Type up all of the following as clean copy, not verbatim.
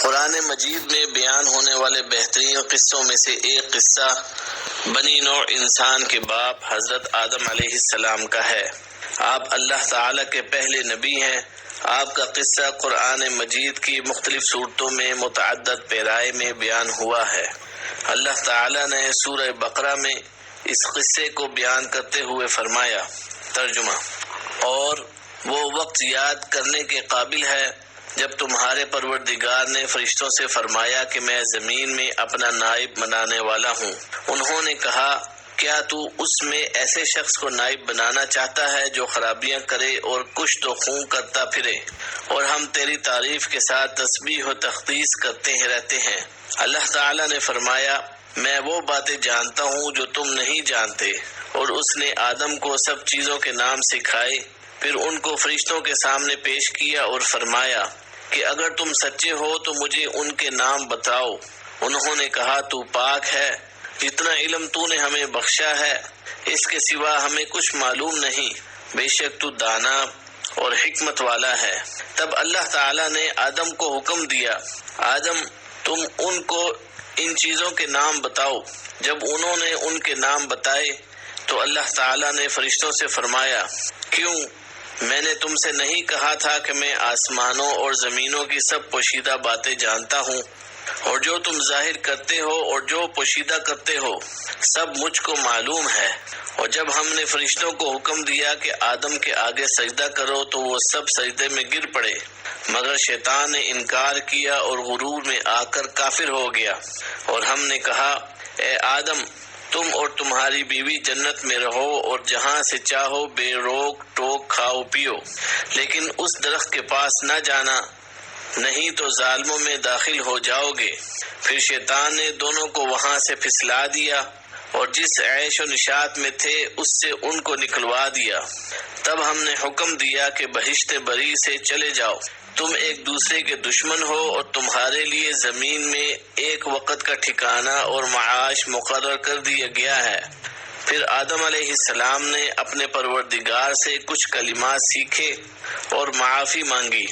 قرآن مجید میں بیان ہونے والے بہترین قصوں میں سے ایک قصہ بنی نوع انسان کے باپ حضرت آدم علیہ السلام کا ہے۔ آپ اللہ تعالیٰ کے پہلے نبی ہیں۔ آپ کا قصہ قرآن مجید کی مختلف صورتوں میں متعدد پیرائے میں بیان ہوا ہے۔ اللہ تعالیٰ نے سورہ بقرہ میں اس قصے کو بیان کرتے ہوئے فرمایا، ترجمہ: اور وہ وقت یاد کرنے کے قابل ہے جب تمہارے پروردگار نے فرشتوں سے فرمایا کہ میں زمین میں اپنا نائب بنانے والا ہوں۔ انہوں نے کہا، کیا تو اس میں ایسے شخص کو نائب بنانا چاہتا ہے جو خرابیاں کرے اور کشت و خون کرتا پھرے، اور ہم تیری تعریف کے ساتھ تسبیح و تقدیس کرتے ہی رہتے ہیں۔ اللہ تعالیٰ نے فرمایا، میں وہ باتیں جانتا ہوں جو تم نہیں جانتے، اور اس نے آدم کو سب چیزوں کے نام سکھائے، پھر ان کو فرشتوں کے سامنے پیش کیا اور فرمایا کہ اگر تم سچے ہو تو مجھے ان کے نام بتاؤ۔ انہوں نے کہا، تو پاک ہے، جتنا علم تو نے ہمیں بخشا ہے اس کے سوا ہمیں کچھ معلوم نہیں، بے شک تو دانا اور حکمت والا ہے۔ تب اللہ تعالیٰ نے آدم کو حکم دیا، آدم تم ان کو ان چیزوں کے نام بتاؤ۔ جب انہوں نے ان کے نام بتائے تو اللہ تعالیٰ نے فرشتوں سے فرمایا، کیوں؟ میں نے تم سے نہیں کہا تھا کہ میں آسمانوں اور زمینوں کی سب پوشیدہ باتیں جانتا ہوں، اور جو تم ظاہر کرتے ہو اور جو پوشیدہ کرتے ہو سب مجھ کو معلوم ہے۔ اور جب ہم نے فرشتوں کو حکم دیا کہ آدم کے آگے سجدہ کرو تو وہ سب سجدے میں گر پڑے، مگر شیطان نے انکار کیا اور غرور میں آ کر کافر ہو گیا۔ اور ہم نے کہا، اے آدم، تم اور تمہاری بیوی جنت میں رہو اور جہاں سے چاہو بے روک ٹوک کھاؤ پیو، لیکن اس درخت کے پاس نہ جانا، نہیں تو ظالموں میں داخل ہو جاؤ گے۔ پھر شیطان نے دونوں کو وہاں سے پھسلا دیا اور جس عیش و نشاط میں تھے اس سے ان کو نکلوا دیا۔ تب ہم نے حکم دیا کہ بہشت بری سے چلے جاؤ، تم ایک دوسرے کے دشمن ہو اور تمہارے لیے زمین میں ایک وقت کا ٹھکانہ اور معاش مقرر کر دیا گیا ہے۔ پھر آدم علیہ السلام نے اپنے پروردگار سے کچھ کلمات سیکھے اور معافی مانگی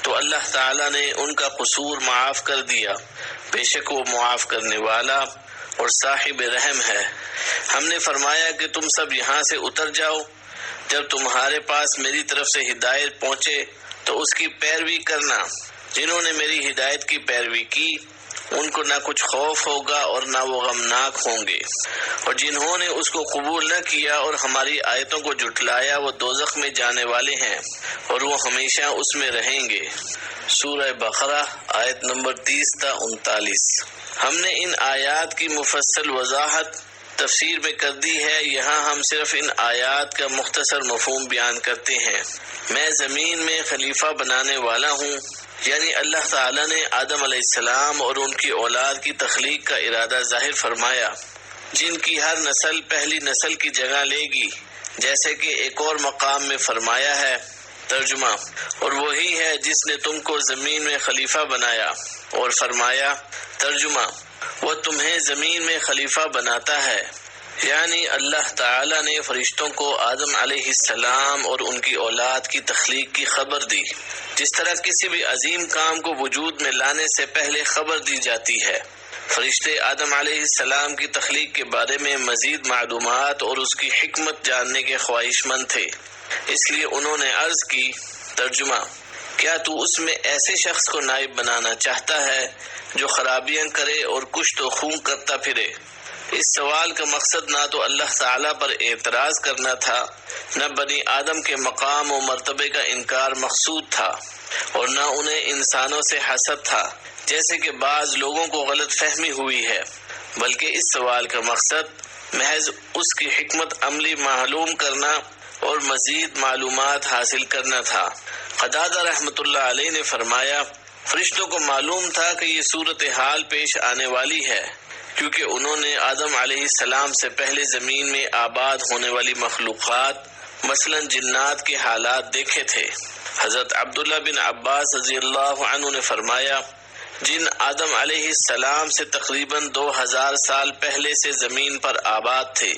تو اللہ تعالیٰ نے ان کا قصور معاف کر دیا، بے شک وہ معاف کرنے والا اور صاحب رحم ہے۔ ہم نے فرمایا کہ تم سب یہاں سے اتر جاؤ، جب تمہارے پاس میری طرف سے ہدایت پہنچے تو اس کی پیروی کرنا۔ جنہوں نے میری ہدایت کی پیروی کی ان کو نہ کچھ خوف ہوگا اور نہ وہ غمناک ہوں گے، اور جنہوں نے اس کو قبول نہ کیا اور ہماری آیتوں کو جھٹلایا وہ دوزخ میں جانے والے ہیں اور وہ ہمیشہ اس میں رہیں گے۔ سورہ بقرہ آیت نمبر 30 تا 39۔ ہم نے ان آیات کی مفصل وضاحت تفسیر میں کر دی ہے، یہاں ہم صرف ان آیات کا مختصر مفہوم بیان کرتے ہیں۔ میں زمین میں خلیفہ بنانے والا ہوں، یعنی اللہ تعالیٰ نے آدم علیہ السلام اور ان کی اولاد کی تخلیق کا ارادہ ظاہر فرمایا، جن کی ہر نسل پہلی نسل کی جگہ لے گی، جیسے کہ ایک اور مقام میں فرمایا ہے، ترجمہ: اور وہی ہے جس نے تم کو زمین میں خلیفہ بنایا، اور فرمایا، ترجمہ: وہ تمہیں زمین میں خلیفہ بناتا ہے، یعنی اللہ تعالیٰ نے فرشتوں کو آدم علیہ السلام اور ان کی اولاد کی تخلیق کی خبر دی، جس طرح کسی بھی عظیم کام کو وجود میں لانے سے پہلے خبر دی جاتی ہے۔ فرشتے آدم علیہ السلام کی تخلیق کے بارے میں مزید معلومات اور اس کی حکمت جاننے کے خواہش مند تھے، اس لیے انہوں نے عرض کی، ترجمہ: کیا تو اس میں ایسے شخص کو نائب بنانا چاہتا ہے جو خرابیاں کرے اور کشت و خون کرتا پھرے؟ اس سوال کا مقصد نہ تو اللہ تعالیٰ پر اعتراض کرنا تھا، نہ بنی آدم کے مقام و مرتبے کا انکار مقصود تھا، اور نہ انہیں انسانوں سے حسد تھا جیسے کہ بعض لوگوں کو غلط فہمی ہوئی ہے، بلکہ اس سوال کا مقصد محض اس کی حکمت عملی معلوم کرنا اور مزید معلومات حاصل کرنا تھا۔ قتادہ رحمۃ اللہ علیہ نے فرمایا، فرشتوں کو معلوم تھا کہ یہ صورتحال پیش آنے والی ہے، کیونکہ انہوں نے آدم علیہ السلام سے پہلے زمین میں آباد ہونے والی مخلوقات مثلا جنات کے حالات دیکھے تھے۔ حضرت عبداللہ بن عباس رضی اللہ عنہ نے فرمایا، جن آدم علیہ السلام سے تقریباً 2000 سال پہلے سے زمین پر آباد تھے،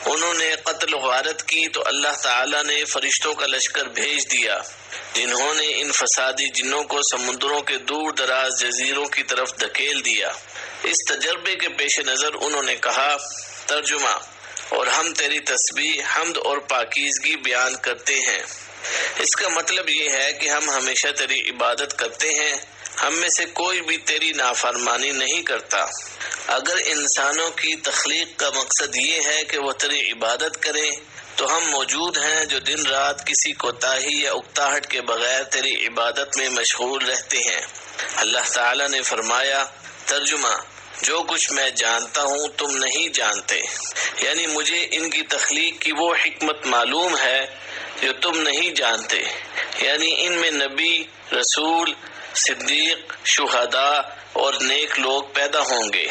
انہوں نے قتل و غارت کی تو اللہ تعالیٰ نے فرشتوں کا لشکر بھیج دیا جنہوں نے ان فسادی جنوں کو سمندروں کے دور دراز جزیروں کی طرف دھکیل دیا۔ اس تجربے کے پیش نظر انہوں نے کہا، ترجمہ، اور ہم تیری تسبیح، حمد اور پاکیزگی بیان کرتے ہیں۔ اس کا مطلب یہ ہے کہ ہم ہمیشہ تیری عبادت کرتے ہیں، ہم میں سے کوئی بھی تیری نافرمانی نہیں کرتا۔ اگر انسانوں کی تخلیق کا مقصد یہ ہے کہ وہ تیری عبادت کریں تو ہم موجود ہیں جو دن رات کسی کوتاہی یا اکتاہٹ کے بغیر تیری عبادت میں مشغول رہتے ہیں۔ اللہ تعالیٰ نے فرمایا، ترجمہ، جو کچھ میں جانتا ہوں تم نہیں جانتے، یعنی مجھے ان کی تخلیق کی وہ حکمت معلوم ہے جو تم نہیں جانتے، یعنی ان میں نبی، رسول، صدیق، شہداء اور نیک لوگ پیدا ہوں گے۔